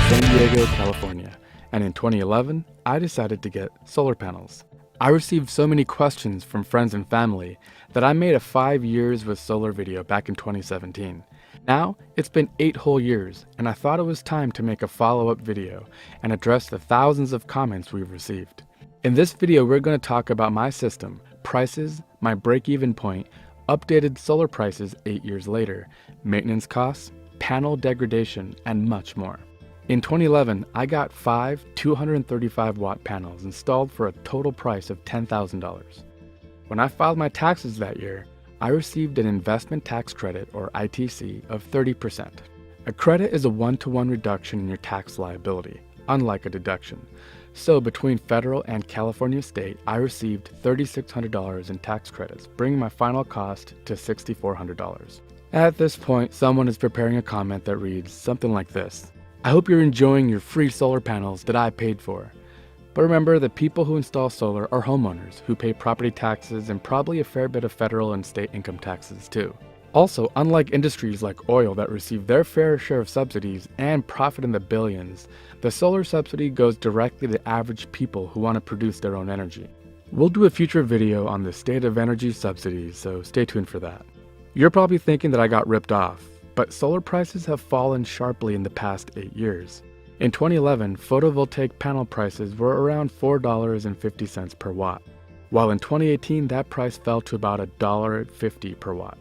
San Diego, California, and in 2011, I decided to get solar panels. I received so many questions from friends and family that I made a 5 years with solar video back in 2017. Now, it's been 8 whole years, and I thought it was time to make a follow-up video and address the thousands of comments we've received. In this video, we're going to talk about my system, prices, my break-even point, updated solar prices 8 years later, maintenance costs, panel degradation, and much more. In 2011, I got 5 235-watt panels installed for a total price of $10,000. When I filed my taxes that year, I received an investment tax credit, or ITC, of 30%. A credit is a one-to-one reduction in your tax liability, unlike a deduction. So between federal and California state, I received $3,600 in tax credits, bringing my final cost to $6,400. At this point, someone is preparing a comment that reads something like this: I hope you're enjoying your free solar panels that I paid for. But remember that people who install solar are homeowners who pay property taxes and probably a fair bit of federal and state income taxes too. Also, unlike industries like oil that receive their fair share of subsidies and profit in the billions, the solar subsidy goes directly to average people who want to produce their own energy. We'll do a future video on the state of energy subsidies, so stay tuned for that. You're probably thinking that I got ripped off, but solar prices have fallen sharply in the past 8 years. In 2011, photovoltaic panel prices were around $4.50 per watt, while in 2018 that price fell to about $1.50 per watt.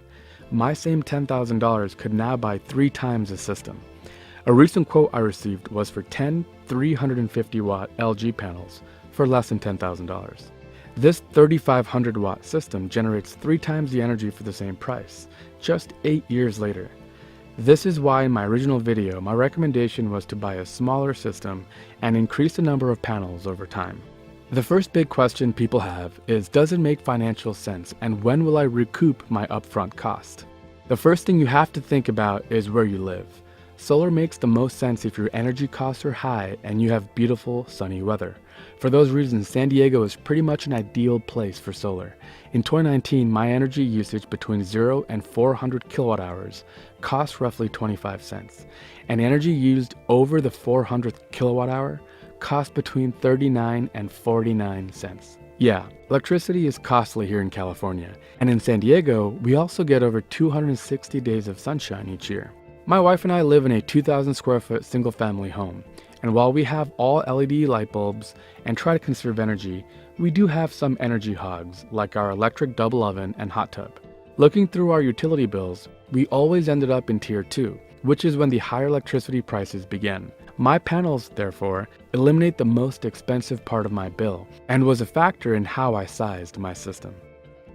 My same $10,000 could now buy 3 times the system. A recent quote I received was for 10 350-watt LG panels for less than $10,000. This 3,500-watt system generates 3 times the energy for the same price, just 8 years later. This is why in my original video, my recommendation was to buy a smaller system and increase the number of panels over time. The first big question people have is, does it make financial sense, and when will I recoup my upfront cost? The first thing you have to think about is where you live. Solar makes the most sense if your energy costs are high and you have beautiful sunny weather. For those reasons, San Diego is pretty much an ideal place for solar. In 2019, my energy usage between 0 and 400 kilowatt hours cost roughly 25 cents, and energy used over the 400th kilowatt hour cost between 39 and 49 cents. Yeah, electricity is costly here in California, and in San Diego, we also get over 260 days of sunshine each year. My wife and I live in a 2,000 square foot single family home, and while we have all LED light bulbs and try to conserve energy, we do have some energy hogs, like our electric double oven and hot tub. Looking through our utility bills, we always ended up in Tier 2, which is when the higher electricity prices begin. My panels, therefore, eliminate the most expensive part of my bill, and was a factor in how I sized my system.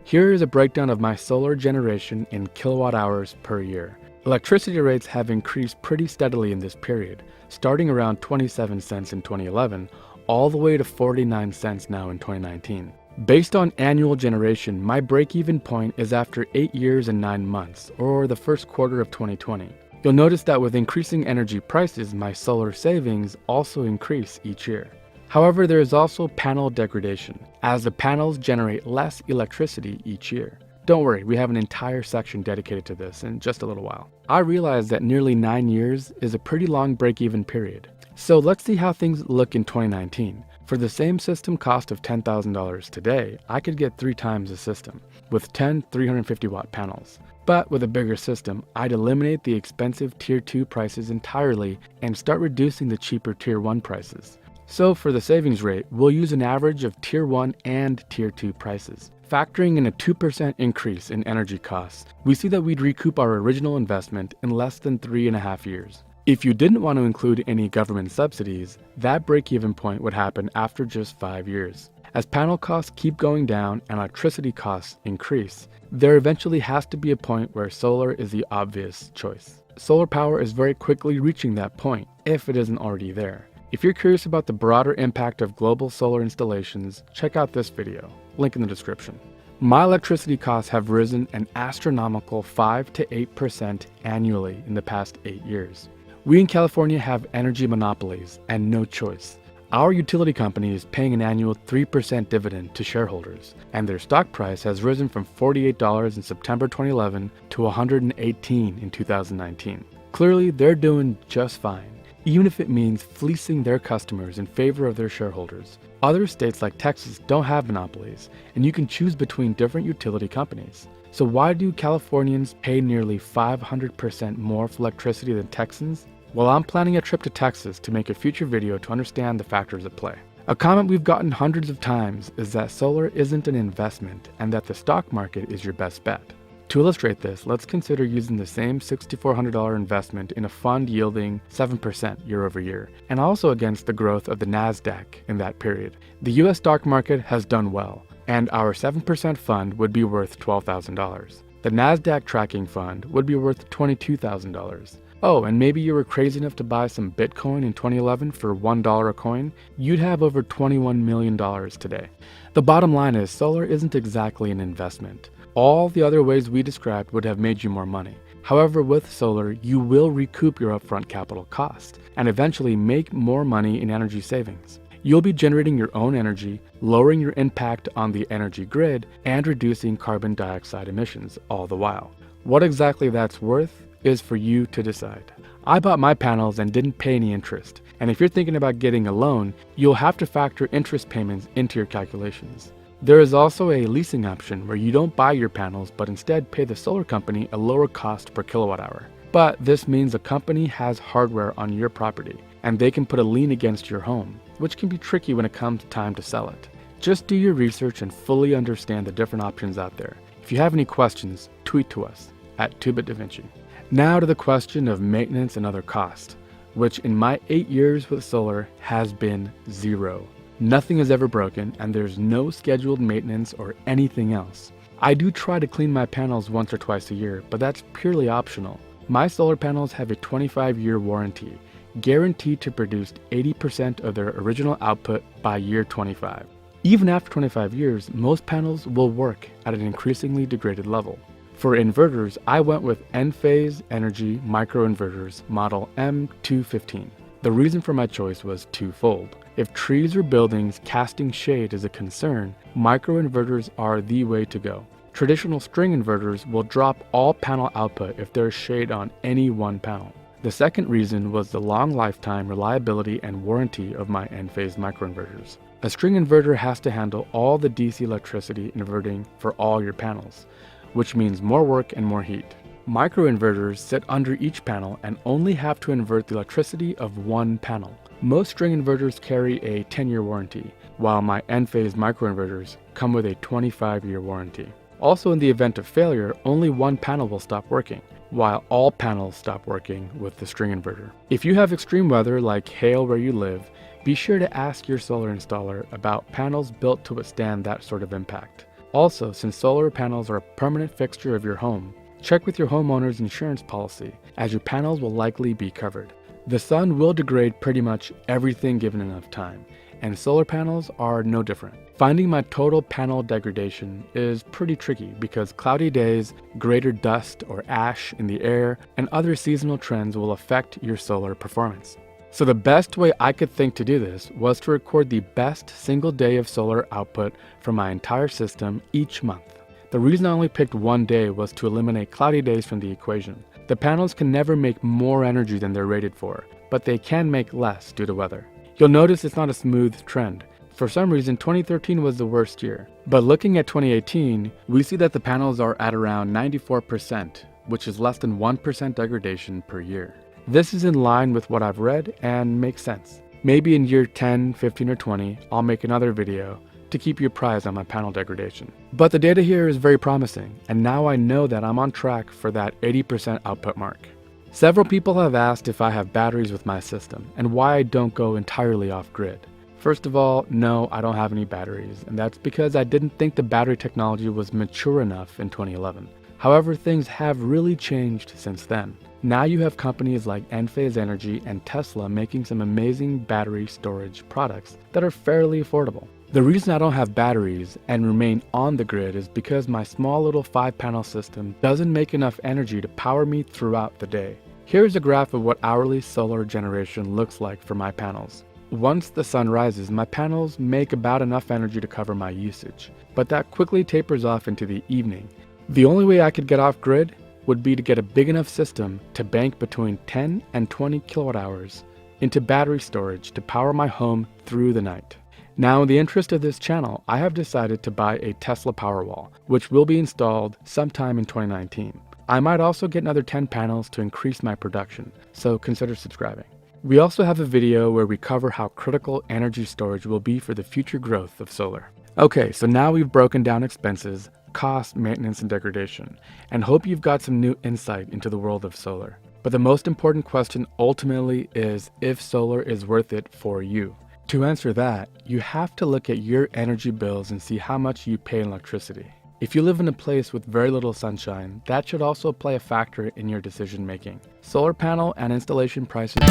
Here is a breakdown of my solar generation in kilowatt hours per year. Electricity rates have increased pretty steadily in this period, starting around 27 cents in 2011, all the way to 49 cents now in 2019. Based on annual generation, my break-even point is after 8 years and 9 months, or the first quarter of 2020. You'll notice that with increasing energy prices, my solar savings also increase each year. However, there is also panel degradation, as the panels generate less electricity each year. Don't worry, we have an entire section dedicated to this in just a little while. I realize that nearly 9 years is a pretty long break-even period. So let's see how things look in 2019. For the same system cost of $10,000 today, I could get 3 times the system, with 10 350-watt panels. But with a bigger system, I'd eliminate the expensive Tier 2 prices entirely and start reducing the cheaper Tier 1 prices. So for the savings rate, we'll use an average of Tier 1 and Tier 2 prices. Factoring in a 2% increase in energy costs, we see that we'd recoup our original investment in less than 3.5 years. If you didn't want to include any government subsidies, that break-even point would happen after just 5 years. As panel costs keep going down and electricity costs increase, there eventually has to be a point where solar is the obvious choice. Solar power is very quickly reaching that point, if it isn't already there. If you're curious about the broader impact of global solar installations, check out this video, link in the description. My electricity costs have risen an astronomical 5 to 8% annually in the past 8 years. We in California have energy monopolies and no choice. Our utility company is paying an annual 3% dividend to shareholders, and their stock price has risen from $48 in September 2011 to $118 in 2019. Clearly, they're doing just fine. even if it means fleecing their customers in favor of their shareholders. Other states like Texas don't have monopolies, and you can choose between different utility companies. So why do Californians pay nearly 500% more for electricity than Texans? Well, I'm planning a trip to Texas to make a future video to understand the factors at play. A comment we've gotten hundreds of times is that solar isn't an investment and that the stock market is your best bet. To illustrate this, let's consider using the same $6,400 investment in a fund yielding 7% year over year, and also against the growth of the NASDAQ in that period. The US stock market has done well, and our 7% fund would be worth $12,000. The NASDAQ tracking fund would be worth $22,000. Oh, and maybe you were crazy enough to buy some Bitcoin in 2011 for $1 a coin, you'd have over $21 million today. The bottom line is solar isn't exactly an investment. All the other ways we described would have made you more money. However, with solar, you will recoup your upfront capital cost and eventually make more money in energy savings. You'll be generating your own energy, lowering your impact on the energy grid, and reducing carbon dioxide emissions all the while. What exactly that's worth is for you to decide. I bought my panels and didn't pay any interest, and if you're thinking about getting a loan, you'll have to factor interest payments into your calculations. There is also a leasing option where you don't buy your panels but instead pay the solar company a lower cost per kilowatt hour. But this means a company has hardware on your property and they can put a lien against your home, which can be tricky when it comes time to sell it. Just do your research and fully understand the different options out there. If you have any questions, tweet to us at 2BitDaVinci. Now to the question of maintenance and other costs, which in my 8 years with solar has been zero. Nothing is ever broken and there's no scheduled maintenance or anything else. I do try to clean my panels once or twice a year, but that's purely optional. My solar panels have a 25-year warranty, guaranteed to produce 80% of their original output by year 25. Even after 25 years, most panels will work at an increasingly degraded level. For inverters, I went with Enphase Energy microinverters model M215. The reason for my choice was twofold. If trees or buildings casting shade is a concern, microinverters are the way to go. Traditional string inverters will drop all panel output if there's shade on any one panel. The second reason was the long lifetime reliability and warranty of my Enphase microinverters. A string inverter has to handle all the DC electricity inverting for all your panels, which means more work and more heat. Microinverters sit under each panel and only have to invert the electricity of one panel. Most string inverters carry a 10-year warranty, while my Enphase microinverters come with a 25-year warranty. Also, in the event of failure, only one panel will stop working, while all panels stop working with the string inverter. If you have extreme weather like hail where you live, be sure to ask your solar installer about panels built to withstand that sort of impact. Also, since solar panels are a permanent fixture of your home, check with your homeowner's insurance policy, as your panels will likely be covered. The sun will degrade pretty much everything given enough time, and solar panels are no different. Finding my total panel degradation is pretty tricky because cloudy days, greater dust or ash in the air, and other seasonal trends will affect your solar performance. So the best way I could think to do this was to record the best single day of solar output from my entire system each month. The reason I only picked one day was to eliminate cloudy days from the equation. The panels can never make more energy than they're rated for, but they can make less due to weather. You'll notice it's not a smooth trend. For some reason, 2013 was the worst year. But looking at 2018, we see that the panels are at around 94%, which is less than 1% degradation per year. This is in line with what I've read and makes sense. Maybe in year 10, 15, or 20, I'll make another video to keep you apprised on my panel degradation. But the data here is very promising, and now I know that I'm on track for that 80% output mark. Several people have asked if I have batteries with my system, and why I don't go entirely off-grid. First of all, no, I don't have any batteries, and that's because I didn't think the battery technology was mature enough in 2011. However, things have really changed since then. Now you have companies like Enphase Energy and Tesla making some amazing battery storage products that are fairly affordable. The reason I don't have batteries and remain on the grid is because my small little 5-panel system doesn't make enough energy to power me throughout the day. Here's a graph of what hourly solar generation looks like for my panels. Once the sun rises, my panels make about enough energy to cover my usage, but that quickly tapers off into the evening. The only way I could get off grid would be to get a big enough system to bank between 10 and 20 kilowatt hours into battery storage to power my home through the night. Now, in the interest of this channel, I have decided to buy a Tesla Powerwall, which will be installed sometime in 2019. I might also get another 10 panels to increase my production, so consider subscribing. We also have a video where we cover how critical energy storage will be for the future growth of solar. Okay, so now we've broken down expenses, cost, maintenance, and degradation, and hope you've got some new insight into the world of solar. But the most important question ultimately is if solar is worth it for you. To answer that, you have to look at your energy bills and see how much you pay in electricity. If you live in a place with very little sunshine, that should also play a factor in your decision making. Solar panel and installation prices